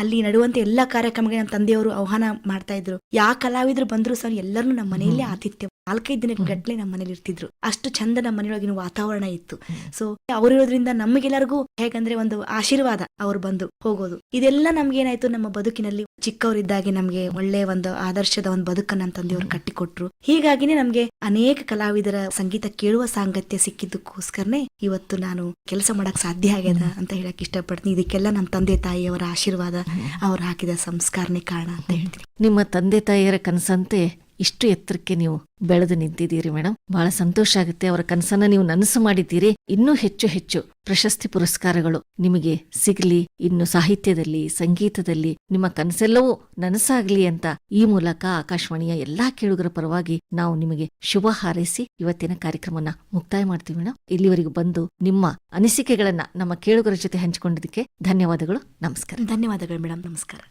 ಅಲ್ಲಿ ನಡುವಂತೆ ಎಲ್ಲಾ ಕಾರ್ಯಕ್ರಮಗಳಿಗೆ ನಮ್ಮ ತಂದೆಯವರು ಆಹ್ವಾನ ಮಾಡ್ತಾ ಇದ್ರು. ಯಾವ ಕಲಾವಿದ್ರು ಬಂದ್ರು ಸಹ ಎಲ್ಲರನ್ನೂ ನಮ್ಮ ಮನೆಯಲ್ಲೇ ಆತಿಥ್ಯ 4-5 ದಿನಕ್ಕೆ ಗಟ್ಲೆ ನಮ್ಮ ಮನೇಲಿ ಇರ್ತಿದ್ರು. ಅಷ್ಟು ಚಂದ ನಮ್ಮ ಮನೆಯೊಳಗಿನ ವಾತಾವರಣ ಇತ್ತು. ಸೊ ಅವರಿರೋದ್ರಿಂದ ನಮಗೆಲ್ಲರಿಗೂ ಹೇಗಂದ್ರೆ ಒಂದು ಆಶೀರ್ವಾದ, ಅವ್ರು ಬಂದು ಹೋಗೋದು. ಇದೆಲ್ಲ ನಮ್ಗೇನಾಯ್ತು, ನಮ್ಮ ಬದುಕಿನಲ್ಲಿ ಚಿಕ್ಕವರಿದ್ದಾಗೆ ನಮ್ಗೆ ಒಳ್ಳೆ ಒಂದು ಆದರ್ಶದ ಒಂದು ಬದುಕನ್ನ ನಮ್ಮ ತಂದೆಯವರು ಕಟ್ಟಿಕೊಟ್ರು. ಹೀಗಾಗಿನೇ ನಮ್ಗೆ ಅನೇಕ ಕಲಾವಿದರ ಸಂಗೀತ ಕೇಳುವ ಸಾಂಗತ್ಯ ಸಿಕ್ಕಿದ್ದಕ್ಕೋಸ್ಕರನೇ ಇವತ್ತು ನಾನು ಕೆಲಸ ಮಾಡಕ್ ಸಾಧ್ಯ ಆಗ್ಯದ ಅಂತ ಹೇಳಕ್ ಇಷ್ಟಪಡ್ತೀನಿ. ಇದಕ್ಕೆಲ್ಲ ನಮ್ಮ ತಂದೆ ತಾಯಿಯವರ ಆಶೀರ್ವಾದ, ಅವ್ರು ಹಾಕಿದ ಸಂಸ್ಕಾರನೇ ಕಾರಣ ಅಂತ ಹೇಳ್ತೀನಿ. ನಿಮ್ಮ ತಂದೆ ತಾಯಿಯರ ಕನಸಂತೆ ಇಷ್ಟು ಎತ್ತರಕ್ಕೆ ನೀವು ಬೆಳೆದು ನಿಂತಿದ್ದೀರಿ ಮೇಡಮ್. ಬಹಳ ಸಂತೋಷ ಆಗುತ್ತೆ. ಅವರ ಕನಸನ್ನ ನೀವು ನನಸು ಮಾಡಿದ್ದೀರಿ. ಇನ್ನೂ ಹೆಚ್ಚು ಪ್ರಶಸ್ತಿ ಪುರಸ್ಕಾರಗಳು ನಿಮಗೆ ಸಿಗಲಿ. ಇನ್ನು ಸಾಹಿತ್ಯದಲ್ಲಿ, ಸಂಗೀತದಲ್ಲಿ ನಿಮ್ಮ ಕನಸೆಲ್ಲವೂ ನನಸಾಗ್ಲಿ ಅಂತ ಈ ಮೂಲಕ ಆಕಾಶವಾಣಿಯ ಎಲ್ಲಾ ಕೇಳುಗರ ಪರವಾಗಿ ನಾವು ನಿಮಗೆ ಶುಭ ಹಾರೈಸಿ ಇವತ್ತಿನ ಕಾರ್ಯಕ್ರಮನ ಮುಕ್ತಾಯ ಮಾಡ್ತೀವಿ ಮೇಡಮ್. ಇಲ್ಲಿವರೆಗೂ ಬಂದು ನಿಮ್ಮ ಅನಿಸಿಕೆಗಳನ್ನ ನಮ್ಮ ಕೇಳುಗರ ಜೊತೆ ಹಂಚಿಕೊಂಡಿದ್ದಕ್ಕೆ ಧನ್ಯವಾದಗಳು. ನಮಸ್ಕಾರ. ಧನ್ಯವಾದಗಳು ಮೇಡಮ್. ನಮಸ್ಕಾರ.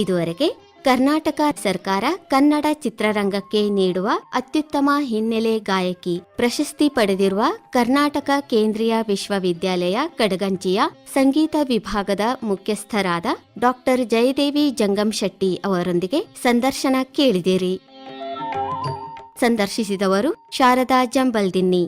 ಇದುವರೆಗೆ ಕರ್ನಾಟಕ ಸರ್ಕಾರ ಕನ್ನಡ ಚಿತ್ರರಂಗಕ್ಕೆ ನೀಡುವ ಅತ್ಯುತ್ತಮ ಹಿನ್ನೆಲೆ ಗಾಯಕಿ ಪ್ರಶಸ್ತಿ ಪಡೆದಿರುವ ಕರ್ನಾಟಕ ಕೇಂದ್ರೀಯ ವಿಶ್ವವಿದ್ಯಾಲಯ ಕಡಗಂಚಿಯ ಸಂಗೀತ ವಿಭಾಗದ ಮುಖ್ಯಸ್ಥರಾದ ಡಾಕ್ಟರ್ ಜಯದೇವಿ ಜಂಗಂಶೆಟ್ಟಿ ಅವರೊಂದಿಗೆ ಸಂದರ್ಶನ ಕೇಳಿದಿರಿ. ಸಂದರ್ಶಿಸಿದವರು ಶಾರದಾ ಜಂಬಲ್ದಿನ್ನಿ.